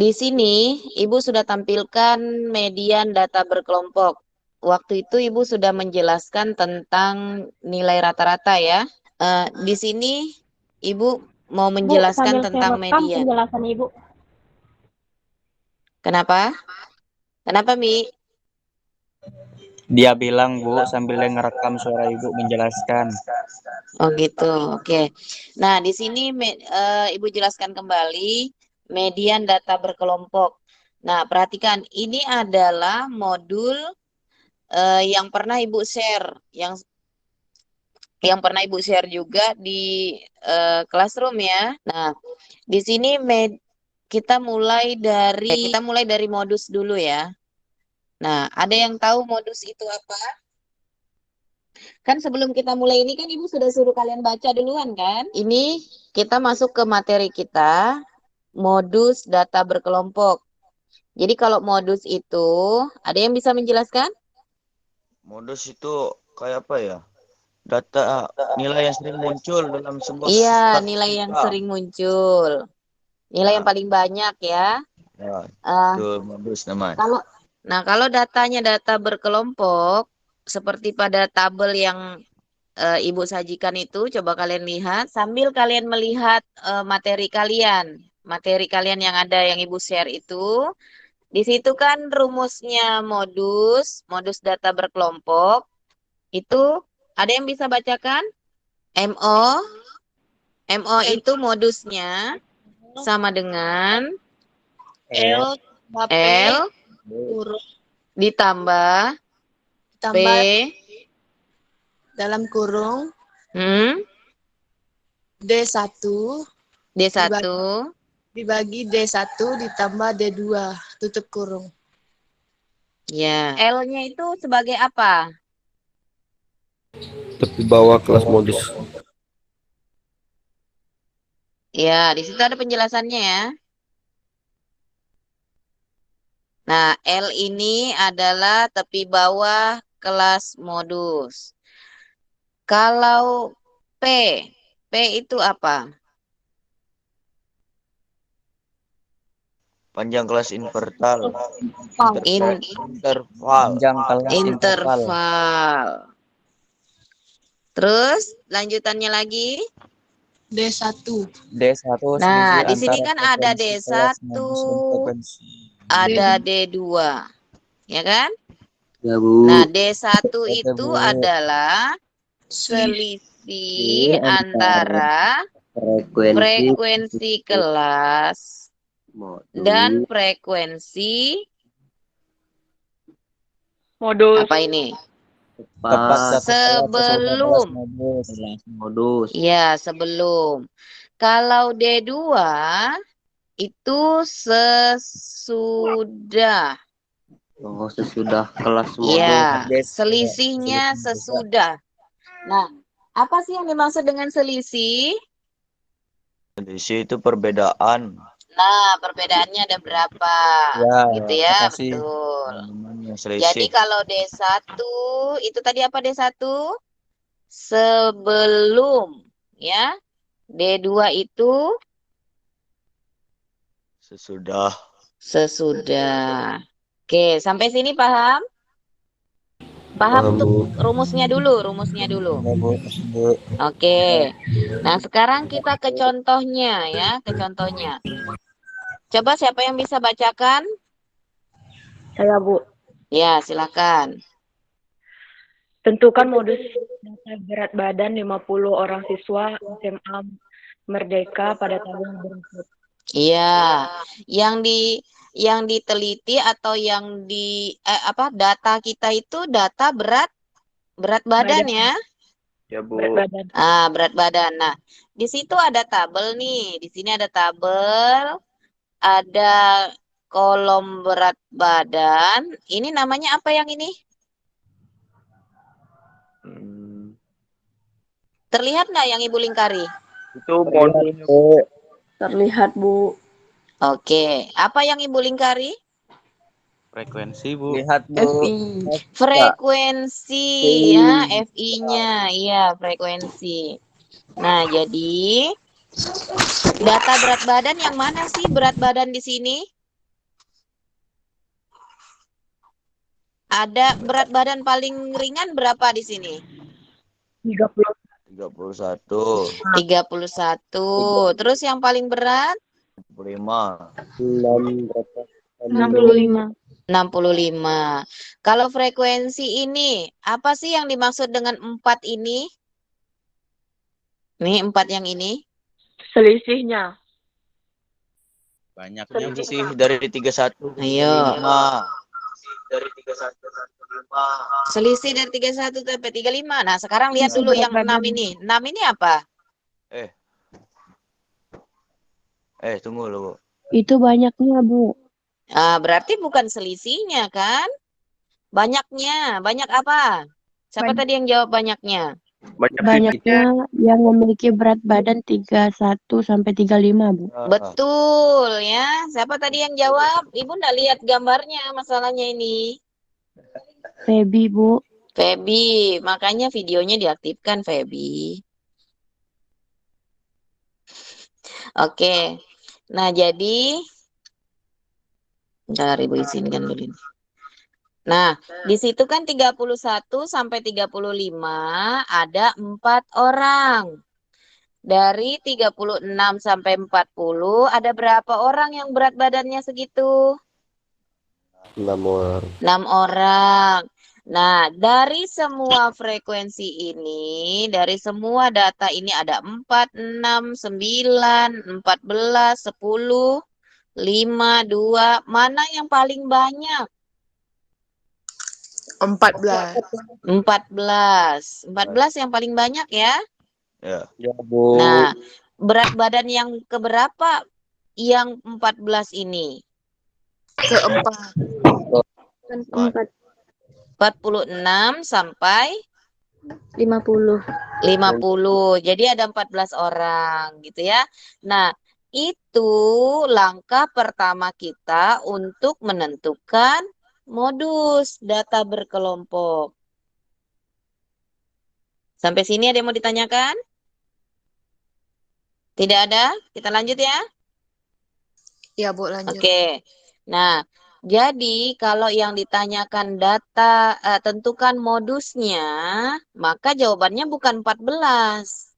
Di sini Ibu sudah tampilkan median data berkelompok. Waktu itu Ibu sudah menjelaskan tentang nilai rata-rata ya. Di sini Ibu mau Bu, menjelaskan sambil saya tentang rekam median. penjelasan Ibu. Kenapa? Kenapa, Mi? Dia bilang, Bu, sambil ngerekam suara Ibu menjelaskan. Oh gitu, oke. Nah, di sini Ibu jelaskan kembali median data berkelompok. Nah, perhatikan, ini adalah modul yang pernah Ibu share, yang pernah Ibu share juga di Classroom ya. Nah, di sini kita mulai dari modus dulu ya. Nah, ada yang tahu modus itu apa? Kan sebelum kita mulai ini kan Ibu sudah suruh kalian baca duluan kan? Ini kita masuk ke materi kita, modus data berkelompok. Jadi kalau modus itu, ada yang bisa menjelaskan? Modus itu kayak apa ya? Data nilai yang sering muncul dalam sebuah Iya, nilai yang statistika. sering muncul. Nilai yang Nah, paling banyak ya. ya, Eh, itu modus namanya. kalau kalau datanya data berkelompok, seperti pada tabel yang Ibu sajikan itu, coba kalian lihat sambil kalian melihat materi kalian yang ada yang Ibu share itu. Di situ kan rumusnya modus data berkelompok itu ada yang bisa bacakan? MO, MO itu modusnya sama dengan L tambah P L kurung ditambah P, tambah dalam kurung D1 D1, dibagi D1 ditambah D2 tutup kurung. ya. L-nya itu sebagai apa? Tepi bawah kelas modis. Ya, di situ ada penjelasannya ya. Nah, L ini adalah tepi bawah kelas modus. Kalau P, P itu apa? Panjang kelas interval. In, Interval. Panjang kelas interval. interval. Terus lanjutannya lagi. D1 D1 Nah, selisih di sini antara kan ada frekuensi kelas D1, modus dan frekuensi. ada D2, ya kan? Ya, Nah, Bu. D1 Oke, itu Bu. adalah selisih antara Frekuensi frekuensi kelas dan modul frekuensi modus. apa ini? Tepat pas satu kelas sesudah kelas Sebelum. modus. modus. Ya, sebelum. Kalau D2 itu sesudah. Oh, sesudah kelas modul. Ya, selisihnya sesudah. Nah, apa sih yang dimaksud dengan selisih? Selisih itu perbedaan. Nah, perbedaannya ada berapa? Ya, Gitu ya, makasih. betul. Namanya Jadi selisih. kalau D1 itu tadi apa D1? Sebelum ya. D2 itu Sesudah. sesudah. Oke, sampai sini paham? Paham Paham, untuk Bu. rumusnya dulu, rumusnya dulu. Ya, Bu. Bu. Oke. Nah, sekarang kita ke contohnya ya, ke contohnya. Coba siapa yang bisa bacakan? Saya Bu. Ya, silakan. Tentukan modus data berat badan 50 orang siswa SMA Merdeka pada tahun berikut. Iya, yang diteliti atau yang data kita itu data berat badan ya. Ya, Bu. Berat badan. Berat badan. Nah, di situ ada tabel nih. Di sini ada tabel, ada kolom berat badan. Ini namanya apa yang ini? Terlihat nggak yang Ibu lingkari? Itu modulnya. Terlihat Bu. Oke, apa yang Ibu lingkari? Frekuensi, Bu. Lihat, Bu. FI. Frekuensi ya, FI-nya. Iya, frekuensi. Nah, jadi data berat badan yang mana sih berat badan di sini? Ada berat badan paling ringan berapa di sini? 30. 31, 31. Terus yang paling berat? 35. 65. 65. Kalau frekuensi ini, apa sih yang dimaksud dengan 4 ini? Nih, 4 yang ini. Selisihnya. Banyaknya Bu. Sih dari 31 ke Ayo. 35. Selisih dari 31 sampai 35. Nah, sekarang lihat dulu yang 6 ini. 6 ini apa? Tunggu loh, Bu. Itu banyaknya, Bu. Berarti bukan selisihnya kan? Banyaknya. Banyak apa? Siapa tadi yang jawab banyaknya? Banyaknya yang memiliki berat badan 31 sampai 35, Bu. Betul ya. Siapa tadi yang jawab? Ibu nggak lihat gambarnya masalahnya ini. Feby, Bu. Feby, makanya videonya diaktifkan, Feby. Oke. Nah, jadi ntar Ibu izinkan dulu ini. Nah, di situ kan 31 sampai 35 ada 4 orang. Dari 36 sampai 40 ada berapa orang yang berat badannya segitu? 6 orang. 6 orang. Nah, dari semua frekuensi ini, dari semua data ini ada 4, 6, 9, 14, 10, 5, 2. Mana yang paling banyak? 14. 14. 14 yang paling banyak ya. Ya. Ya, Bu. Nah, berat badan yang keberapa yang 14 ini? Keempat. 46 sampai 50. 50. Jadi ada 14 orang gitu ya. Nah, itu langkah pertama kita untuk menentukan modus data berkelompok. Sampai sini ada yang mau ditanyakan? Tidak ada? Kita lanjut ya. Ya, Bu, lanjut. Oke. Nah, jadi kalau yang ditanyakan data, tentukan modusnya, maka jawabannya bukan 14.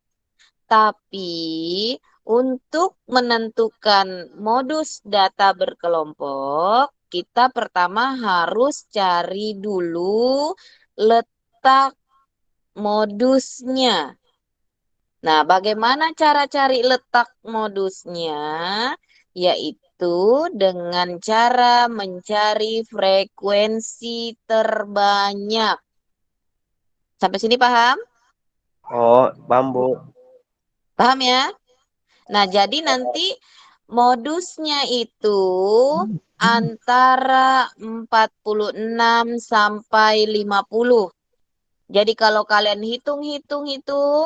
Tapi untuk menentukan modus data berkelompok, kita pertama harus cari dulu letak modusnya. Nah, bagaimana cara cari letak modusnya? Yaitu dengan cara mencari frekuensi terbanyak. Sampai sini paham? Oh, paham, Bu. Paham ya? Nah, jadi nanti modusnya itu antara 46 sampai 50. Jadi kalau kalian hitung,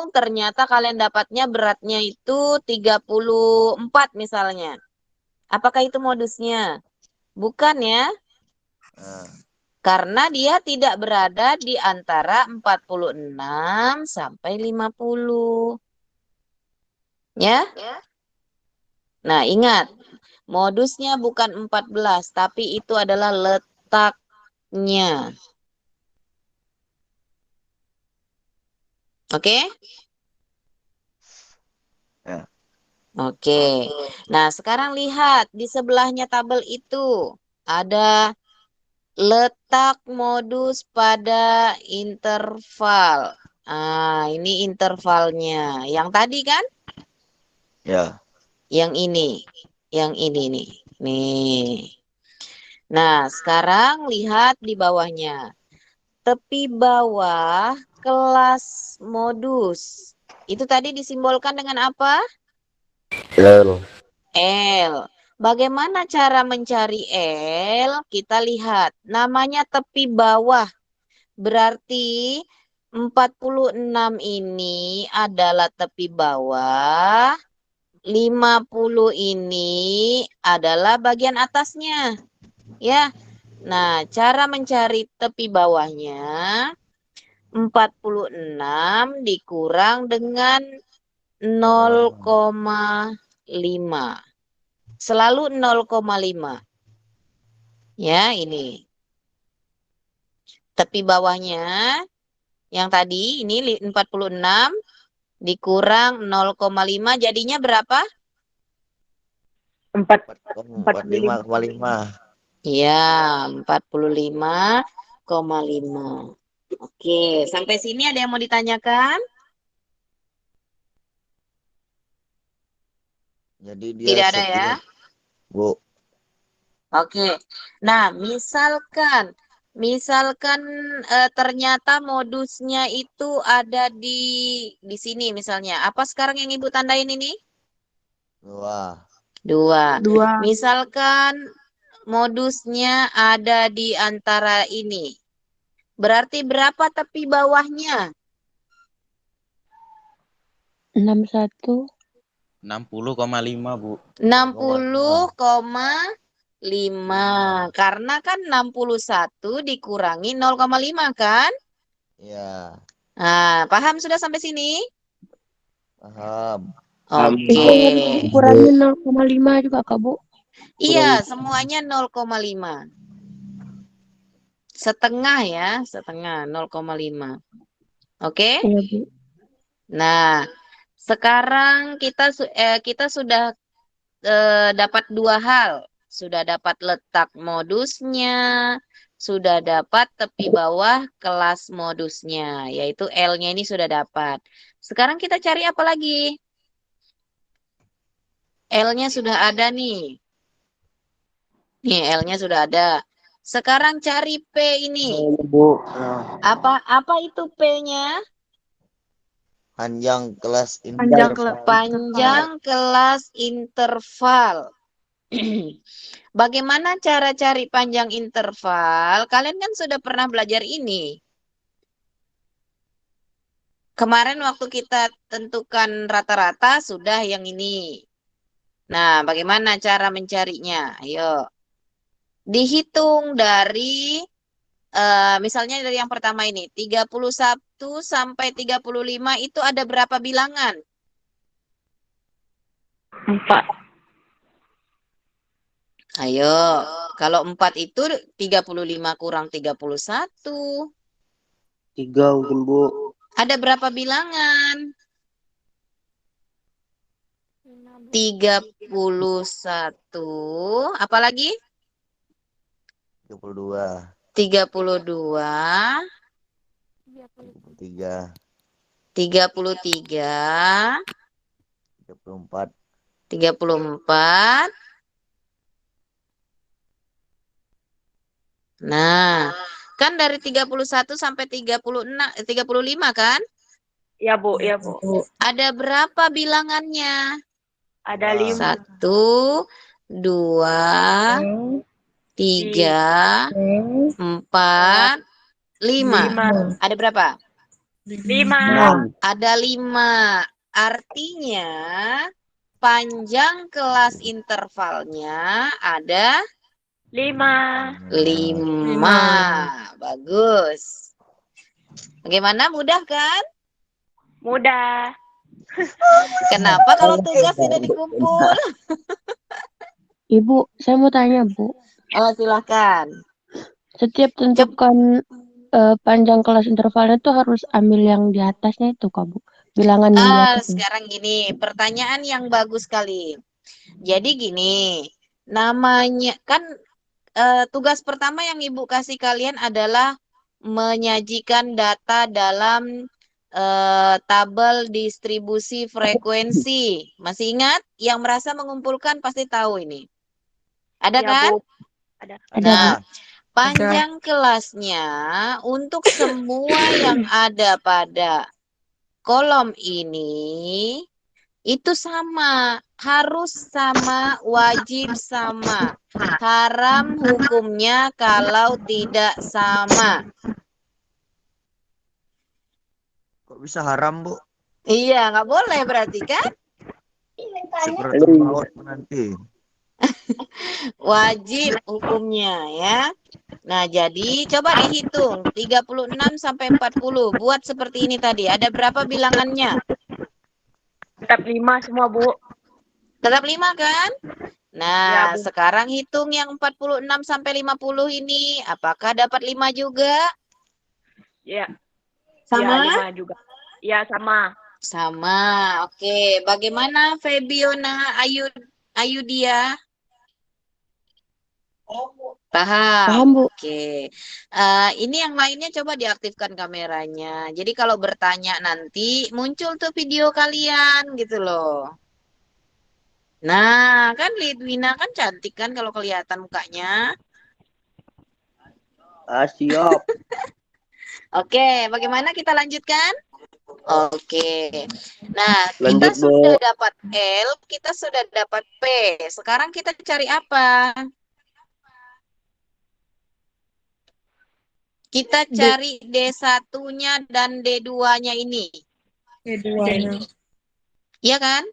ternyata kalian dapatnya beratnya itu 34 misalnya. Apakah itu modusnya? Bukan ya, Nah, karena dia tidak berada di antara 46 sampai 50. Ya? Nah, ingat, modusnya bukan 14, tapi itu adalah letaknya. Oke? Ya. Oke. Nah, sekarang lihat di sebelahnya tabel itu ada letak modus pada interval. Ini intervalnya. Yang tadi kan? Ya. Yang ini nih. Nih. Nah, sekarang lihat di bawahnya. Tepi bawah kelas modus. Itu tadi disimbolkan dengan apa? L. L. Bagaimana cara mencari L? Kita lihat. Namanya tepi bawah. Berarti 46 ini adalah tepi bawah. 50 ini adalah bagian atasnya. Ya. Nah, cara mencari tepi bawahnya 46 dikurang dengan 0,5. Selalu 0,5. Ya, ini. Tepi bawahnya yang tadi ini 46 dikurang 0,5 jadinya berapa? 45,5. Iya, 45,5. Oke, sampai sini ada yang mau ditanyakan? Jadi dia Tidak ada ya? Bu. Oke. Nah, misalkan ternyata modusnya itu ada di sini misalnya. Apa sekarang yang Ibu tandain ini? 2. 2. 2. Misalkan modusnya ada di antara ini. Berarti berapa tepi bawahnya? 61. 60,5, Bu. 60,5. Karena kan 61 dikurangi 0,5 kan? Iya, Nah, paham sudah sampai sini? paham. Oke. Kurangi 0,5 juga, Kak, Bu. Iya, semuanya 0,5. Setengah ya, setengah 0,5. Oke? Iya, Bu. Nah, sekarang kita sudah dapat dua hal. Sudah dapat letak modusnya, sudah dapat tepi bawah kelas modusnya, yaitu L-nya ini sudah dapat. Sekarang kita cari apa lagi? L-nya sudah ada nih. Nih, L-nya sudah ada. Sekarang cari P ini. Bu. Apa itu P-nya? Panjang kelas Panjang kelas interval. Bagaimana cara cari panjang interval? Kalian kan sudah pernah belajar ini. Kemarin waktu kita tentukan rata-rata sudah yang ini. Nah, bagaimana cara mencarinya? Ayo. Dihitung dari misalnya dari yang pertama ini, 31 sampai 35 itu ada berapa bilangan? 4. Ayo, kalau 4 itu 35 kurang 31. 3 mungkin, Bu. Ada berapa bilangan? 31. Apalagi? 32. 32. 3. 33. 34. 34. Nah, kan dari 31 sampai 35 kan? Ya, Bu, ya, Bu. Ada berapa bilangannya? Ada 5. 1, 2, 3, 4, 5. Ada berapa? 5. Ada 5. Artinya panjang kelas intervalnya ada 5. 5. Bagus. Bagaimana? Mudah kan? Mudah. Kenapa kalau tugas tidak dikumpul? Ibu, saya mau tanya, Bu. Oh, silahkan. Setiap tentukan panjang kelas intervalnya tuh harus ambil yang di atasnya itu, Kak, Bu. Bilangan yang di atasnya. Sekarang gini, pertanyaan yang bagus sekali. Jadi gini, namanya kan tugas pertama yang Ibu kasih kalian adalah menyajikan data dalam tabel distribusi frekuensi. Masih ingat? Yang merasa mengumpulkan pasti tahu ini. Ada Ya, kan? Bu. Ada. Nah, panjang kelasnya untuk semua yang ada pada kolom ini itu sama, harus sama, wajib sama. Haram hukumnya kalau tidak sama. Kok bisa haram, Bu? Iya, nggak boleh berarti kan? Seperti maut nanti. Wajib hukumnya ya. Nah, jadi coba dihitung 36 sampai 40. Buat seperti ini tadi. Ada berapa bilangannya? Tetap 5 semua, Bu. Tetap 5 kan? Nah, Ya, Bu. sekarang hitung yang 46 sampai 50 ini. Apakah dapat 5 juga? Ya, Sama? ya 5 juga. Ya, sama. Sama. Oke. Bagaimana Febiona Ayudia? Paham. Paham, Bu. Oke. Ini yang lainnya coba diaktifkan kameranya. Jadi kalau bertanya nanti muncul tuh video kalian gitu loh. Nah, kan Lidwina kan cantik kan kalau kelihatan mukanya. Siap. Oke, bagaimana kita lanjutkan? Oke. Nah, kita Lanjut, Bu. sudah dapat L, kita sudah dapat P. Sekarang kita cari apa? Kita cari D1-nya dan D2-nya ini. D2-nya. Iya kan?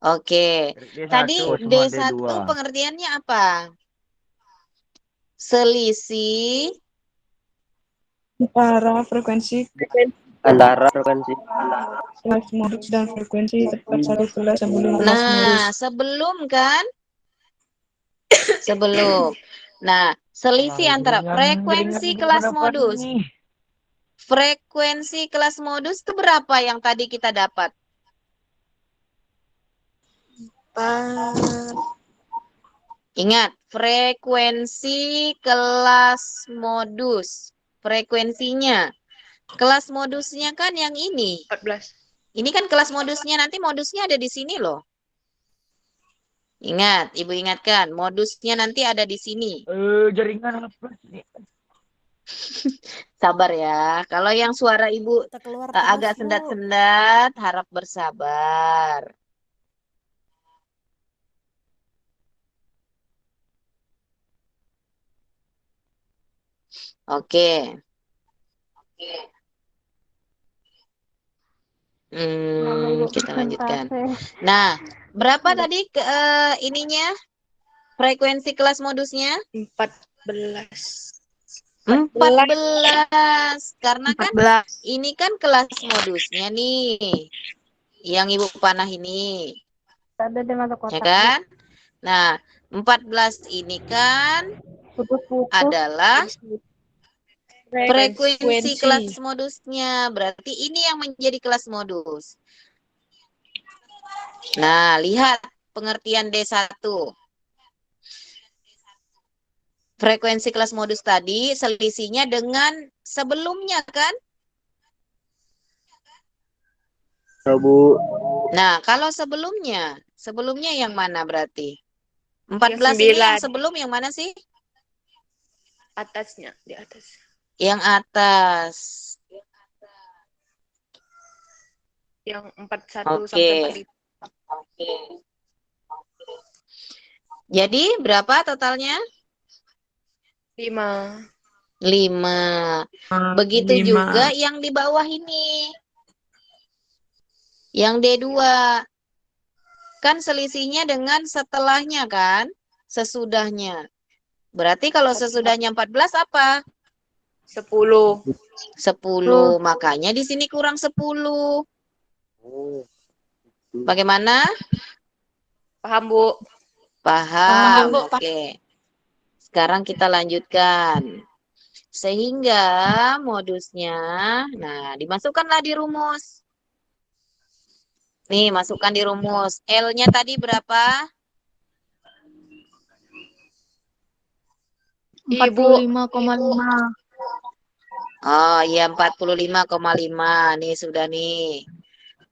Oke. D1 Tadi cuma D1 D2. pengertiannya apa? Selisih Antara frekuensi Antara frekuensi. kelas modus dan frekuensi tepat satu kelas sebelum kelas modus. Nah, sebelum kan? Sebelum. Nah, selisih antara frekuensi kelas modus. Frekuensi kelas modus itu berapa yang tadi kita dapat? Ingat, frekuensi kelas modus. Frekuensinya. Kelas modusnya kan yang ini. 14. Ini kan kelas modusnya, nanti modusnya ada di sini loh. Ingat, Ibu ingatkan, modusnya nanti ada di sini. Jaringan apa sih? Sabar ya. Kalau yang suara Ibu agak sendat-sendat, harap bersabar. Oke. Kita lanjutkan. Nah, berapa tadi ininya? Frekuensi kelas modusnya? 14. 14. Karena kan ini kan kelas modusnya nih. Yang Ibu panah ini. Ya kan? Nah, 14 ini kan adalah frekuensi kelas modusnya. Berarti ini yang menjadi kelas modus. Nah, lihat pengertian D1. Frekuensi kelas modus tadi selisihnya dengan sebelumnya kan? Bu. Nah, kalau sebelumnya yang mana berarti? 14 ini yang sebelum yang mana sih? Atasnya, di atas. Yang atas. Yang 41 sampai 45. Oke. Jadi berapa totalnya? 5. 5. Begitu 5. juga yang di bawah ini. Yang D2. Kan selisihnya dengan setelahnya kan? Sesudahnya. Berarti kalau sesudahnya 14 apa? 10. 10. Makanya di sini kurang 10. Bagaimana? Paham, Bu? Paham. Oke. Sekarang kita lanjutkan. Sehingga modusnya, nah dimasukkanlah di rumus. Nih, masukkan di rumus. L-nya tadi berapa? 45,5. Oh iya, 45,5. Nih sudah nih.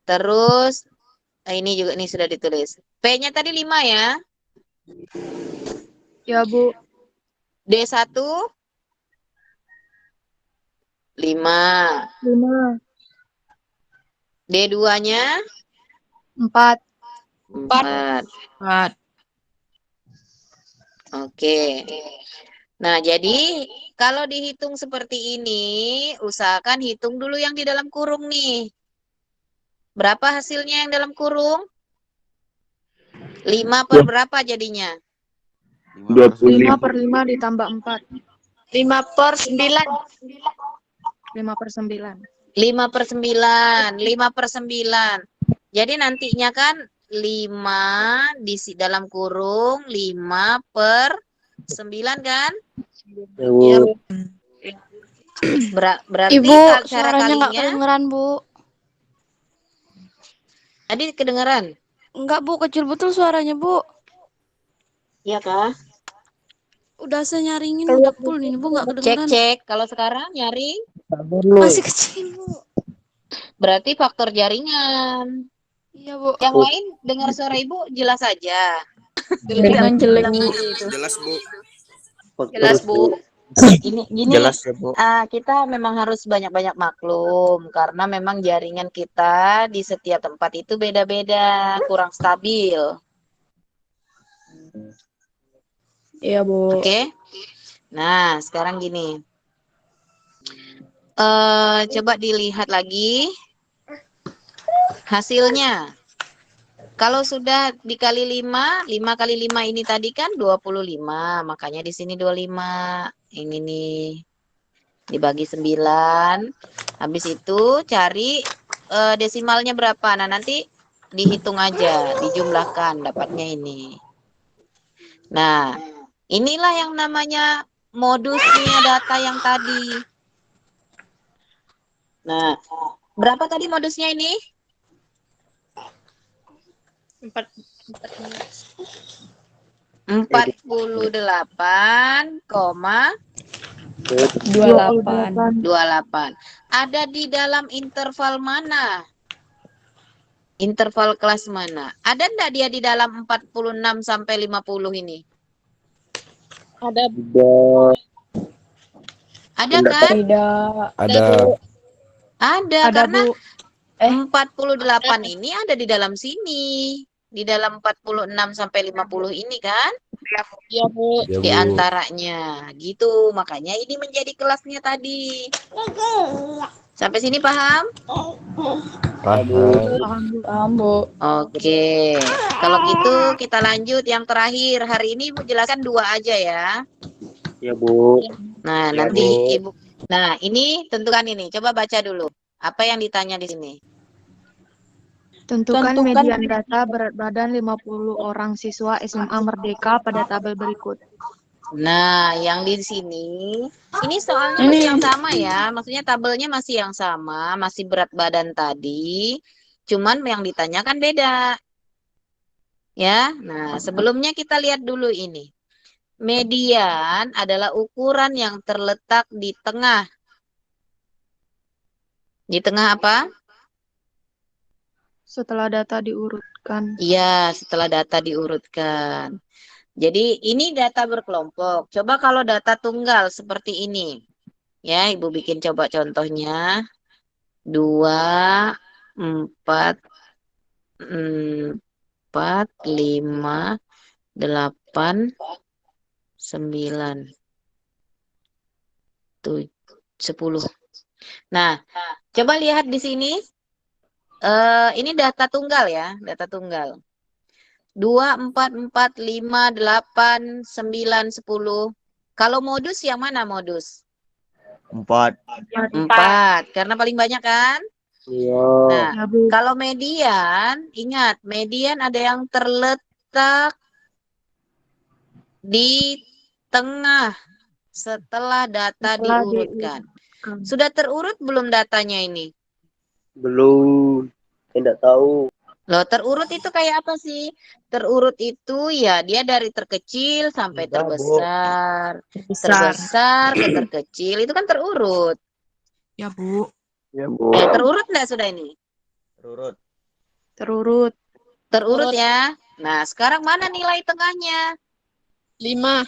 Terus, ini juga nih sudah ditulis. P-nya tadi 5 ya? Ya, Bu. D1? 5. 5. D2-nya? 4. 4. Oke. Nah, jadi kalau dihitung seperti ini, usahakan hitung dulu yang di dalam kurung nih. Berapa hasilnya yang dalam kurung? 5 per berapa jadinya? 5 per 5 ditambah 4. 5 per 9. 5 per 9. 5 per 9. 5 per 9. Jadi nantinya kan 5 di dalam kurung 5 per 9 kan? Ya, Bu. Berarti Ibu, cara suaranya nggak kalinya kedengeran, Bu. tadi kedengeran? Enggak, Bu. Kecil betul suaranya, Bu. Iya kah? Udah saya nyaringin, Keluar udah full nih, Bu. Nggak Cek kedengeran. cek. Kalau sekarang nyaring, Masih kecil, Bu. berarti faktor jaringan. Iya, Bu. Yang lain dengar suara ibu jelas saja. Jaringan jelek, Bu. Jelas, Bu. Jelas Bu. Ini gini. Jelas ya, Bu. Kita memang harus banyak-banyak maklum karena memang jaringan kita di setiap tempat itu beda-beda, kurang stabil. Iya, Bu. Oke. Nah, sekarang gini. Coba dilihat lagi hasilnya. Kalau sudah dikali 5, 5 kali 5 ini tadi kan 25, makanya di sini 25. Ini nih. Dibagi 9. Habis itu cari desimalnya berapa. Nah, nanti dihitung aja, dijumlahkan dapatnya ini. Nah, inilah yang namanya modusnya data yang tadi. Nah, berapa tadi modusnya ini? 48,28. Ada di dalam interval mana? Interval kelas mana? Ada enggak dia di dalam 46 sampai 50 ini? Ada. Ada kan? Tidak. Ada. Ada, Ada, karena Bu. 48 ini ada di dalam sini. Di dalam 46 sampai 50 ini kan? Iya, Bu. Ya, Di Bu. antaranya. Gitu. Makanya ini menjadi kelasnya tadi. Sampai sini paham? Paham. Paham, Bu. Oke. Kalau gitu kita lanjut yang terakhir. Hari ini Ibu jelaskan 2 aja ya. Ya, Bu. Nah, Ya, nanti Bu. Ibu. Nah, ini tentukan ini. Coba baca dulu. Apa yang ditanya di sini? Tentukan median data berat badan 50 orang siswa SMA Merdeka pada tabel berikut. Nah, yang di sini, ini soalnya masih yang sama ya. Maksudnya tabelnya masih yang sama, masih berat badan tadi. Cuman yang ditanyakan beda. Ya, nah sebelumnya kita lihat dulu ini. Median adalah ukuran yang terletak di tengah. Di tengah apa? Setelah data diurutkan. Iya, setelah data diurutkan. Jadi ini data berkelompok. Coba kalau data tunggal seperti ini. Ya, Ibu bikin coba contohnya. 2, 4, 4, 5, 8, 9, 10. Nah, coba lihat di sini. Ini data tunggal ya, data tunggal. 2, 4, 4, 5, 8, 9, 10. Kalau modus yang mana modus? 4. 4, karena paling banyak kan? Iya. Nah, Ya, Bu. kalau median, ingat, median ada yang terletak di tengah setelah data diurutkan. Sudah terurut belum datanya ini? Belum. Tidak tahu. Loh, terurut itu kayak apa sih? Terurut itu ya dia dari terkecil sampai Enggak, Bu. terbesar. Terbesar ke terkecil, itu kan terurut. Ya, Bu. Ya, Bu. Terurut enggak sudah ini? Terurut. Terurut. Terurut ya. Nah, sekarang mana nilai tengahnya? 5.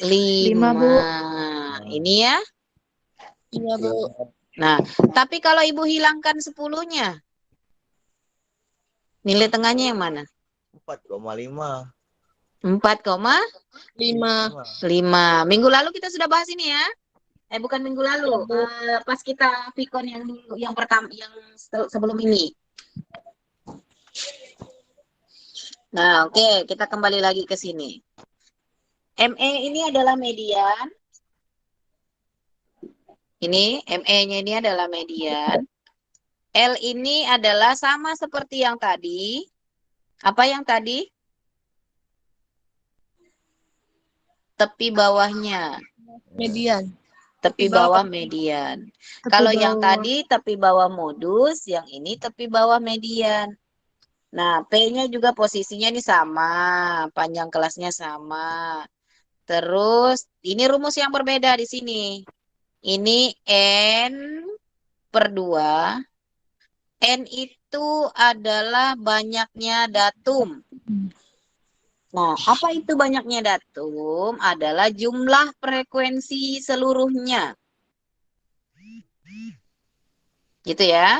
5. Bu. Ini ya. Iya, Bu. Nah, tapi kalau Ibu hilangkan 10-nya, nilai tengahnya yang mana? 4,5. 4,5. 5. Minggu lalu kita sudah bahas ini ya. Bukan minggu lalu. Pas kita Vicon yang dulu, yang pertama, yang sebelum ini. Nah, oke, kita kembali lagi ke sini. ME ini adalah median. Ini ME-nya ini adalah median. L ini adalah sama seperti yang tadi. Apa yang tadi? Tepi bawahnya. Median. tepi bawah median. Kalau yang tadi tepi bawah modus, yang ini tepi bawah median. Nah, P-nya juga posisinya ini sama, panjang kelasnya sama. Terus, ini rumus yang berbeda di sini. Ini N/2. N itu adalah banyaknya datum. Nah, apa itu banyaknya datum? Adalah jumlah frekuensi seluruhnya. Gitu ya.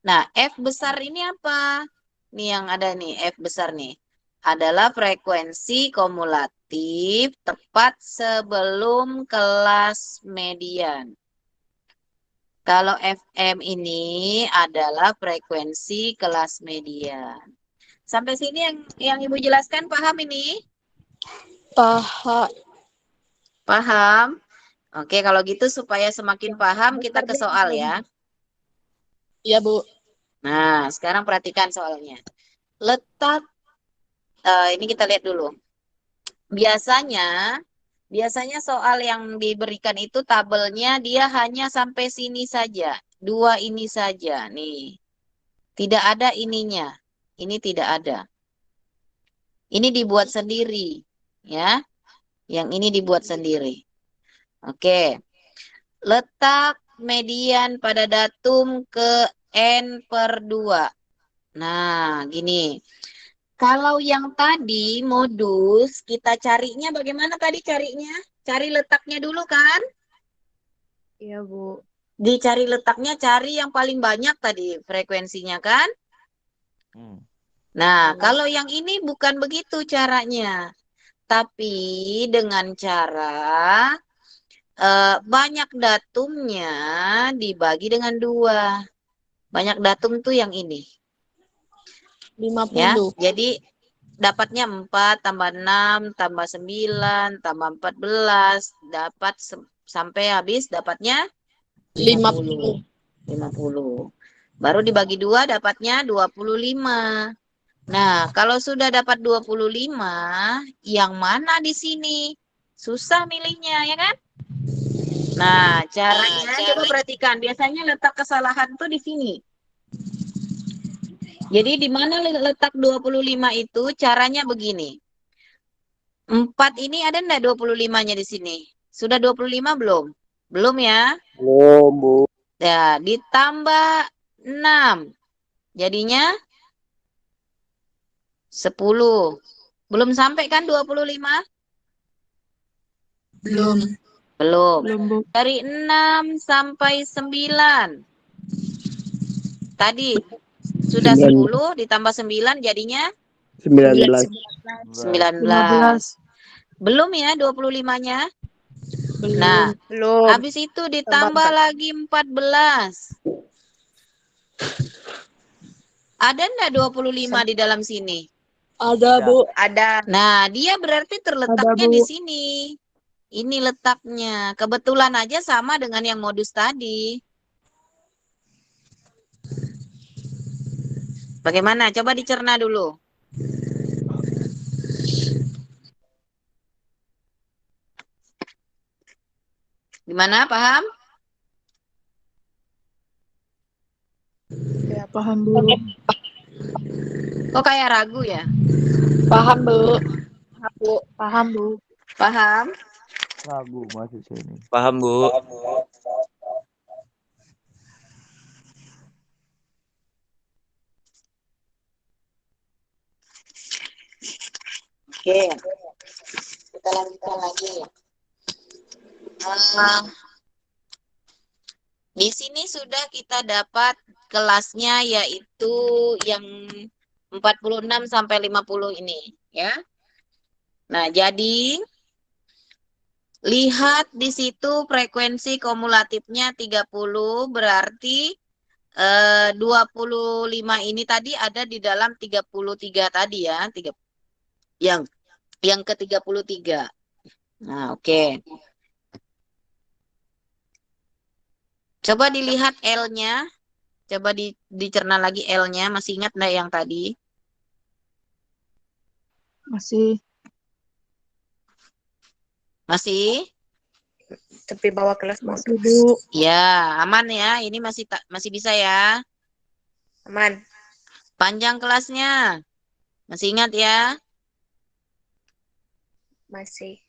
Nah, F besar ini apa? Nih yang ada nih, F besar nih. Adalah frekuensi kumulatif tepat sebelum kelas median. Kalau FM ini adalah frekuensi kelas median. Sampai sini yang Ibu jelaskan paham ini? Paham. Paham? Oke, kalau gitu supaya semakin paham kita ke soal ya. Iya, Bu. Nah, sekarang perhatikan soalnya. Letak, ini kita lihat dulu. Biasanya soal yang diberikan itu tabelnya dia hanya sampai sini saja. 2 ini saja nih. Tidak ada ininya. Ini tidak ada. Ini dibuat sendiri. Ya. Yang ini dibuat sendiri. Oke. Letak median pada datum ke N/2. Nah, gini. Kalau yang tadi modus, kita carinya bagaimana tadi carinya? Cari letaknya dulu kan? Iya, Bu. Dicari letaknya, cari yang paling banyak tadi frekuensinya kan? Nah, kalau yang ini bukan begitu caranya. Tapi dengan cara banyak datumnya dibagi dengan 2. Banyak datum tuh yang ini. 50. Ya, jadi dapatnya 4 tambah 6 tambah 9 tambah 14 dapat sampai habis dapatnya 50. 50. Baru dibagi 2 dapatnya 25. Nah, kalau sudah dapat 25, yang mana di sini? Susah milihnya, ya kan? Nah, caranya coba perhatikan. Biasanya letak kesalahan tuh di sini. Jadi di mana letak 25 itu? Caranya begini. 4 ini ada enggak 25-nya di sini? Sudah 25 belum? Belum ya? Belum, Bu. Ya, ditambah 6. Jadinya 10. Belum sampai kan 25? Belum. Belum. Belum, Bu. Dari 6 sampai 9. Tadi sudah 10 ditambah 9 jadinya 19. 19. Belum ya 25-nya? Nah, Belum. habis itu ditambah lagi 14. Ada enggak 25 di dalam sini? Ada, Bu. Ada. Nah, dia berarti terletaknya Ada, Bu. di sini. Ini letaknya. Kebetulan aja sama dengan yang modus tadi. Bagaimana? Coba dicerna dulu. Gimana? Paham? Ya, paham, Bu. Kok kayak ragu ya? Paham, Bu. Paham, Bu. Paham? Ragu masih sini. Paham, Bu. Oke. Kita lanjutkan lagi. Di sini sudah kita dapat kelasnya yaitu yang 46 sampai 50 ini, ya. Nah, jadi lihat di situ frekuensi kumulatifnya 30 berarti 25 ini tadi ada di dalam 33 tadi ya, yang ke-33. Nah, oke. Coba dilihat L-nya. Coba dicerna lagi L-nya. Masih ingat nggak yang tadi? Masih. Masih? Tepi bawah kelas Masih, modus. Bu. Ya, aman ya. Ini masih bisa ya. Aman. Panjang kelasnya. Masih ingat ya? Masih.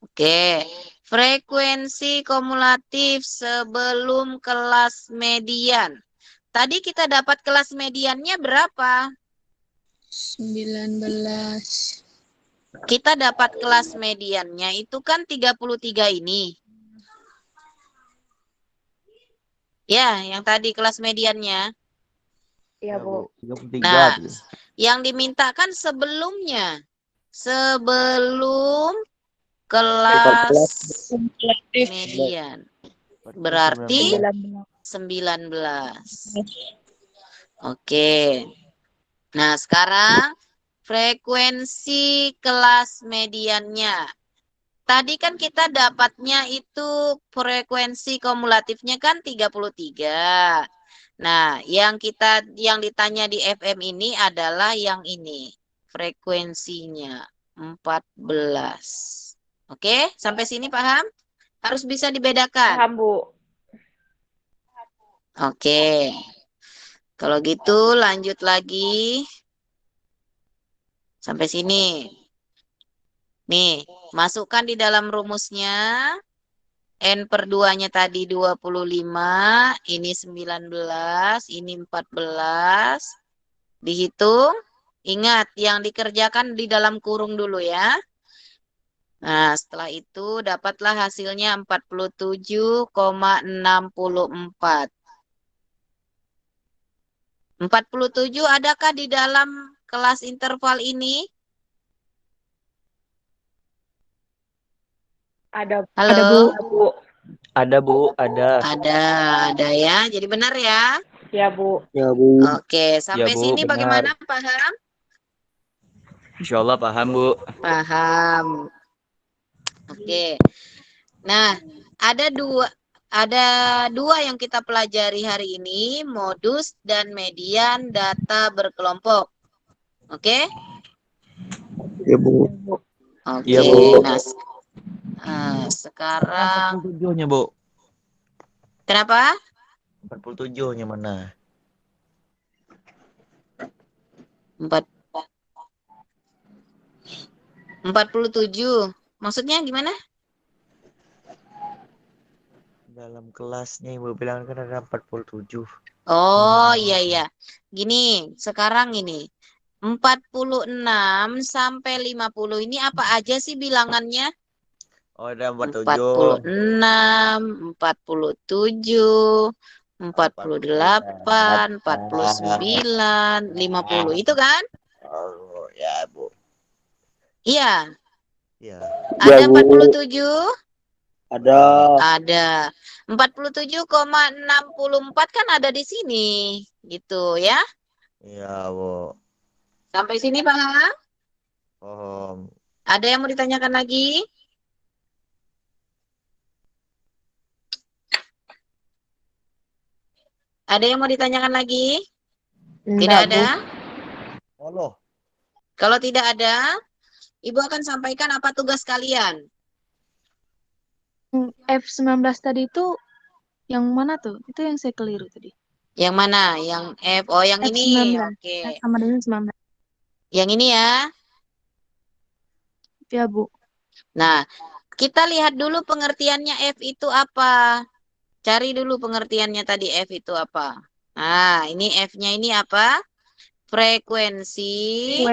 Oke. Frekuensi kumulatif sebelum kelas median. Tadi kita dapat kelas mediannya berapa? 19. Kita dapat kelas mediannya itu kan 33 ini. Ya, yang tadi kelas mediannya. Iya, Bu. 33 Nah, tuh. yang dimintakan sebelumnya. Sebelum kelas Kumulatif. median. Berarti 19. Oke. Nah, sekarang frekuensi kelas mediannya. Tadi kan kita dapatnya itu frekuensi kumulatifnya kan 33. Nah, yang ditanya di FM ini adalah yang ini. Frekuensinya 14. Oke, sampai sini paham? Harus bisa dibedakan. Paham, Bu. Oke. Kalau gitu lanjut lagi. Sampai sini. Nih, masukkan di dalam rumusnya. N per 2-nya tadi 25, ini 19, ini 14. Dihitung. Ingat, yang dikerjakan di dalam kurung dulu ya. Nah, setelah itu dapatlah hasilnya 47,64. 47 adakah di dalam kelas interval ini? Ada, Halo? Bu. Ada, Bu. Ada. Ada ya. Jadi benar ya? Ya, Bu. Ya, Bu. Oke, sampai Bu, sini benar. bagaimana? Paham? Insya Allah paham, Bu. Paham. Oke. Nah, ada dua yang kita pelajari hari ini, modus dan median data berkelompok. Oke? Ya, Bu. Oke. Iya, Bu. Nah, sekarang 47-nya, Bu. kenapa? 47-nya mana? 47. Maksudnya gimana? Dalam kelasnya Ibu bilang kan ada 47. Oh, iya. Gini, sekarang ini 46 sampai 50 ini apa aja sih bilangannya? Oh, ada 47. 46, 47, 48, 49, 50. Itu kan? Oh, ya, Bu. Iya. Ya. Ada Ya, Bu. 47? Ada. Ada. 47,64 kan ada di sini. Gitu ya. Iya, Bu. Sampai sini paham? Paham. Ada yang mau ditanyakan lagi? Ada yang mau ditanyakan lagi? Tidak ada? Allah. Kalau tidak ada, Ibu akan sampaikan apa tugas kalian. F19 tadi itu yang mana tuh? Itu yang saya keliru tadi. Yang mana? Yang F. Oh, yang ini. F19. Oke. F sama dengan 19. Yang ini ya. Ya, Bu. Nah, kita lihat dulu pengertiannya F itu apa. Cari dulu pengertiannya tadi F itu apa. Nah, ini F-nya ini apa? Frekuensi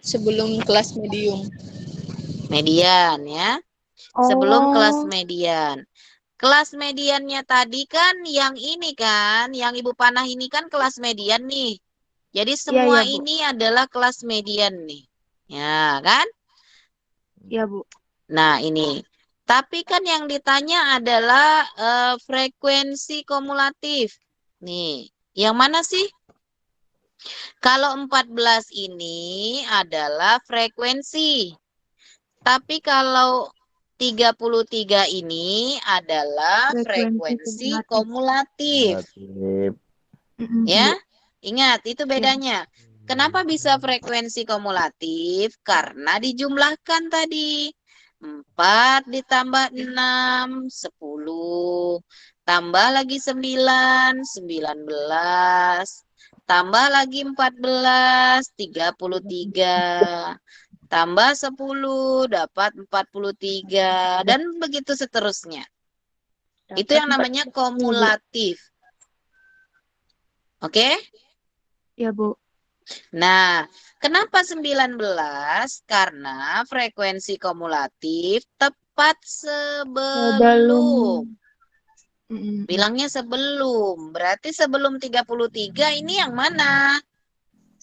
Sebelum kelas medium. median ya. Sebelum kelas median. Kelas mediannya tadi kan yang ini kan, yang Ibu panah ini kan kelas median nih. Jadi semua Bu. ini adalah kelas median nih. Ya kan? Ya, Bu. Nah, ini. Tapi kan yang ditanya adalah frekuensi kumulatif. Nih, yang mana sih? Kalau 14 ini adalah frekuensi. Tapi kalau 33 ini adalah frekuensi kumulatif. Ya, ingat itu bedanya. Kenapa bisa frekuensi kumulatif? Karena dijumlahkan tadi. 4 ditambah 6, 10. Tambah lagi 9, 19. Tambah lagi 14, 33. Tambah 10, dapat 43. Dan begitu seterusnya. Itu yang namanya kumulatif. Oke? Ya, Bu. Nah, kenapa 19? Karena frekuensi kumulatif tepat sebelum. Bilangnya sebelum. Berarti sebelum 33 ini yang mana?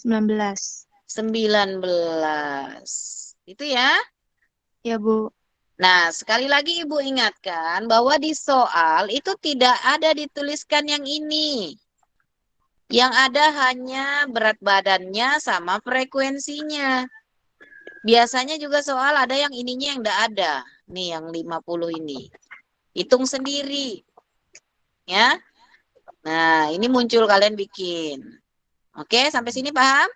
19. 19. Itu ya. Ya, Bu. Nah, sekali lagi Ibu ingatkan bahwa di soal itu tidak ada dituliskan yang ini. Yang ada hanya berat badannya sama frekuensinya. Biasanya juga soal ada yang ininya yang enggak ada. Nih yang 50 ini. Hitung sendiri. Ya. Nah, ini muncul kalian bikin. Oke, sampai sini paham?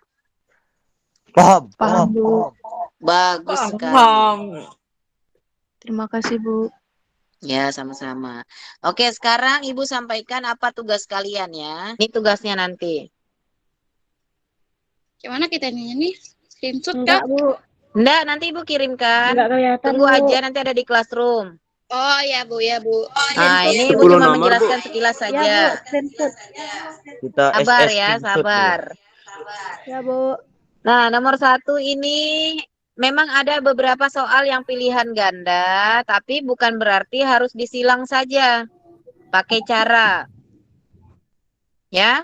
Paham, Bu. Bagus sekali. Terima kasih, Bu. Ya, sama-sama. Oke, sekarang Ibu sampaikan apa tugas kalian ya. Ini tugasnya nanti. Gimana kita nih? Screenshot Enggak, kan? Bu. Enggak, nanti Ibu kirimkan. Enggak kelihatan, Tunggu Bu. aja, nanti ada di classroom. Oh ya Bu, ya Bu. Nah, ini Ibu 10 cuma nomor, menjelaskan sekilas Ya, Bu. saja. Screenshot. Kita Sabar SS ya, screenshot sabar. Ya, Bu. Nah, nomor 1 ini memang ada beberapa soal yang pilihan ganda, tapi bukan berarti harus disilang saja. Pakai cara. Ya.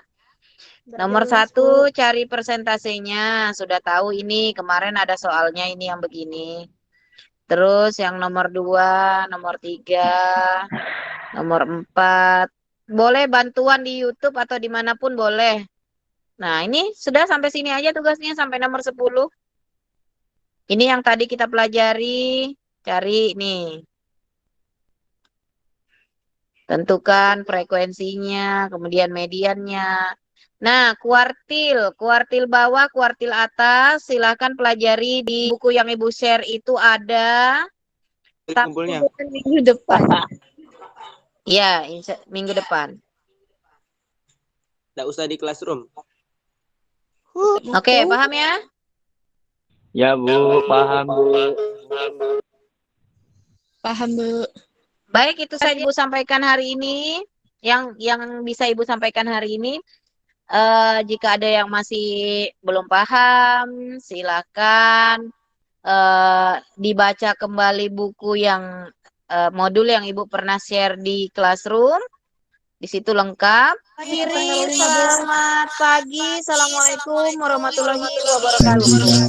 Nomor 1, cari persentasenya. Sudah tahu ini, kemarin ada soalnya ini yang begini. Terus yang nomor 2, nomor 3, nomor 4. Boleh bantuan di YouTube atau dimanapun boleh. Nah, ini sudah sampai sini aja tugasnya, sampai nomor 10. Ini yang tadi kita pelajari. Cari nih. Tentukan frekuensinya, kemudian mediannya. Nah, kuartil bawah, kuartil atas, silakan pelajari di buku yang Ibu share itu ada. kumpulnya. Minggu depan. Ya, minggu depan. Nggak usah di classroom. Oke, paham ya? Ya, Bu. Paham, Bu. Paham Bu. Baik, itu saja Ibu sampaikan hari ini. Yang bisa Ibu sampaikan hari ini. Jika ada yang masih belum paham, silakan dibaca kembali buku yang modul yang Ibu pernah share di classroom. Di situ lengkap. Akhiri, selamat pagi. Assalamualaikum warahmatullahi wabarakatuh.